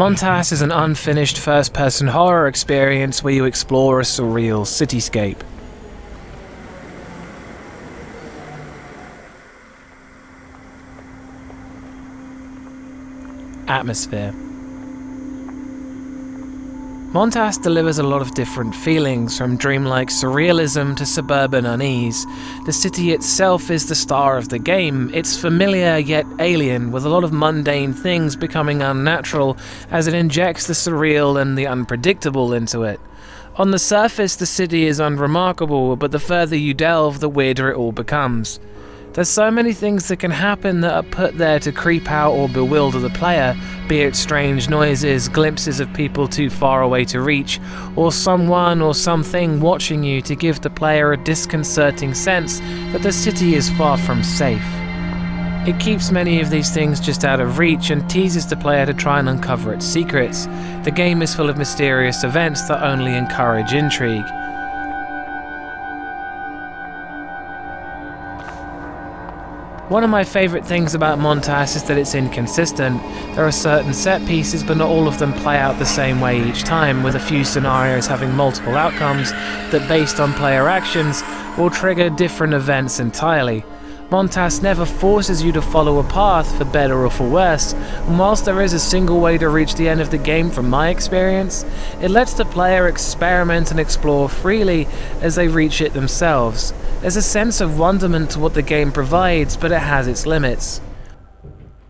Montas is an unfinished first-person horror experience where you explore a surreal cityscape. Atmosphere. Montas delivers a lot of different feelings, from dreamlike surrealism to suburban unease. The city itself is the star of the game. It's familiar yet alien, with a lot of mundane things becoming unnatural as it injects the surreal and the unpredictable into it. On the surface, the city is unremarkable, but the further you delve, the weirder it all becomes. There's so many things that can happen that are put there to creep out or bewilder the player, be it strange noises, glimpses of people too far away to reach, or someone or something watching you to give the player a disconcerting sense that the city is far from safe. It keeps many of these things just out of reach and teases the player to try and uncover its secrets. The game is full of mysterious events that only encourage intrigue. One of my favourite things about Montas is that it's inconsistent. There are certain set pieces, but not all of them play out the same way each time, with a few scenarios having multiple outcomes that, based on player actions, will trigger different events entirely. Montas never forces you to follow a path, for better or for worse, and whilst there is a single way to reach the end of the game from my experience, it lets the player experiment and explore freely as they reach it themselves. There's a sense of wonderment to what the game provides, but it has its limits.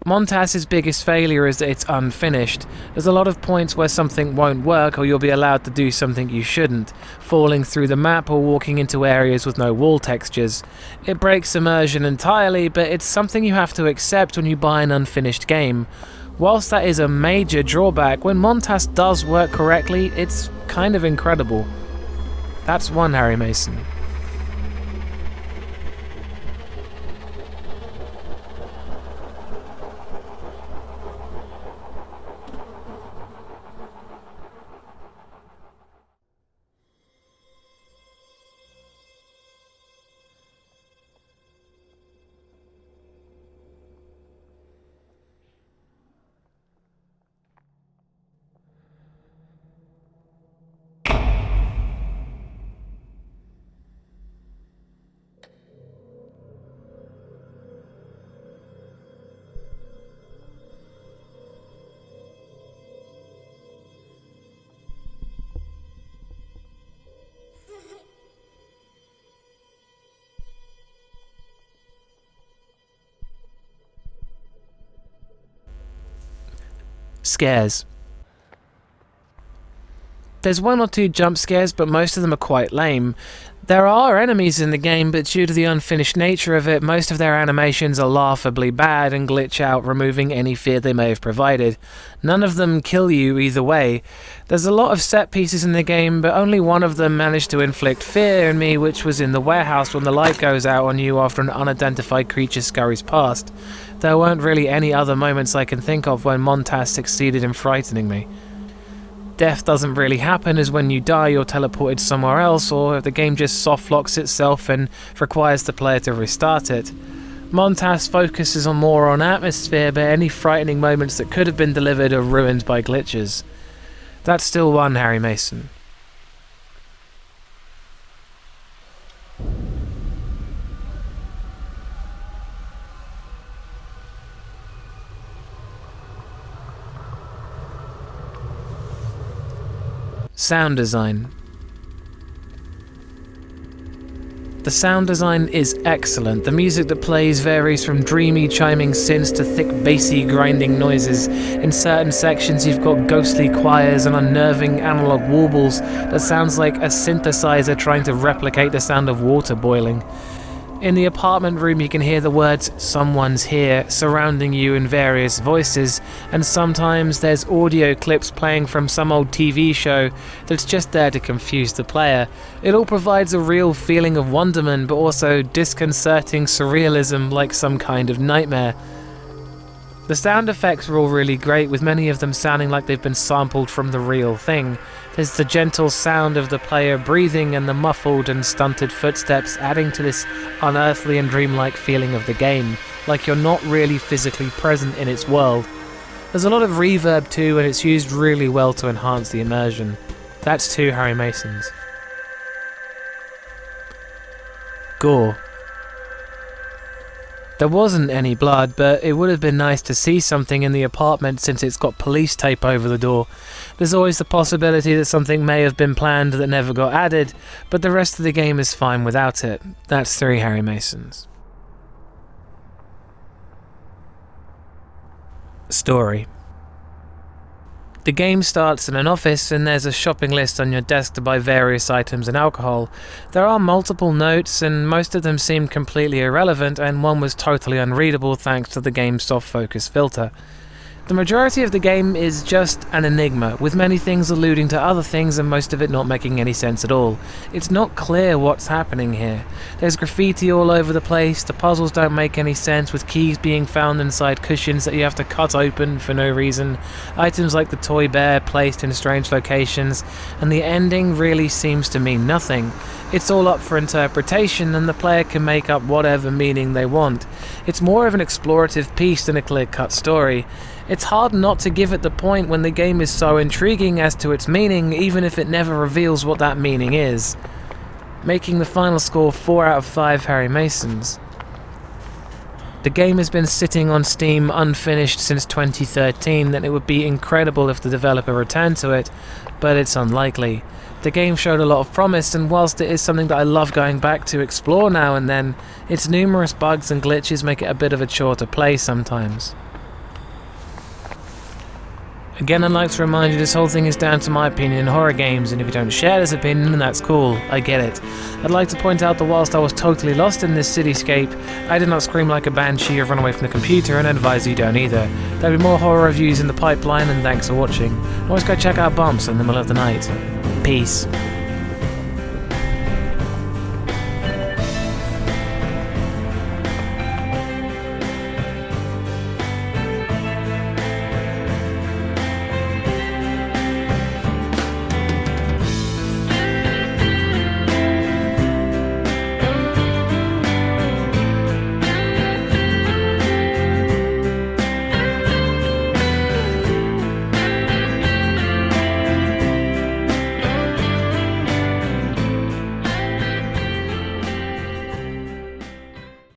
Montas' biggest failure is that it's unfinished. There's a lot of points where something won't work, or you'll be allowed to do something you shouldn't, falling through the map or walking into areas with no wall textures. It breaks immersion entirely, but it's something you have to accept when you buy an unfinished game. Whilst that is a major drawback, when Montas does work correctly, it's kind of incredible. That's one Harry Mason. Scares. There's one or two jump scares, but most of them are quite lame. There are enemies in the game, but due to the unfinished nature of it, most of their animations are laughably bad and glitch out, removing any fear they may have provided. None of them kill you either way. There's a lot of set pieces in the game, but only one of them managed to inflict fear in me, which was in the warehouse when the light goes out on you after an unidentified creature scurries past. There weren't really any other moments I can think of when Montas succeeded in frightening me. Death doesn't really happen, as when you die you're teleported somewhere else, or the game just soft locks itself and requires the player to restart it. Montas focuses more on atmosphere, but any frightening moments that could have been delivered are ruined by glitches. That's still one Harry Mason. Sound design. The sound design is excellent. The music that plays varies from dreamy chiming synths to thick bassy grinding noises. In certain sections you've got ghostly choirs and unnerving analog warbles that sounds like a synthesizer trying to replicate the sound of water boiling. In the apartment room you can hear the words "someone's here" surrounding you in various voices, and sometimes there's audio clips playing from some old TV show that's just there to confuse the player. It all provides a real feeling of wonderment, but also disconcerting surrealism like some kind of nightmare. The sound effects are all really great, with many of them sounding like they've been sampled from the real thing. There's the gentle sound of the player breathing and the muffled and stunted footsteps, adding to this unearthly and dreamlike feeling of the game, like you're not really physically present in its world. There's a lot of reverb too, and it's used really well to enhance the immersion. That's 2 Harry Masons. Gore. There wasn't any blood, but it would have been nice to see something in the apartment since it's got police tape over the door. There's always the possibility that something may have been planned that never got added, but the rest of the game is fine without it. That's 3 Harry Masons. Story. The game starts in an office and there's a shopping list on your desk to buy various items and alcohol. There are multiple notes and most of them seem completely irrelevant, and one was totally unreadable thanks to the game's soft focus filter. The majority of the game is just an enigma, with many things alluding to other things and most of it not making any sense at all. It's not clear what's happening here. There's graffiti all over the place, the puzzles don't make any sense, with keys being found inside cushions that you have to cut open for no reason, items like the toy bear placed in strange locations, and the ending really seems to mean nothing. It's all up for interpretation and the player can make up whatever meaning they want. It's more of an explorative piece than a clear-cut story. It's hard not to give it the point when the game is so intriguing as to its meaning, even if it never reveals what that meaning is. Making the final score 4 out of 5 Harry Masons. The game has been sitting on Steam unfinished since 2013, and it would be incredible if the developer returned to it, but it's unlikely. The game showed a lot of promise, and whilst it is something that I love going back to explore now and then, its numerous bugs and glitches make it a bit of a chore to play sometimes. Again, I'd like to remind you this whole thing is down to my opinion in horror games, and if you don't share this opinion, then that's cool, I get it. I'd like to point out that whilst I was totally lost in this cityscape, I did not scream like a banshee or run away from the computer, and I advise you don't either. There'll be more horror reviews in the pipeline, and thanks for watching. Always go check out Bumps in the middle of the night. Peace.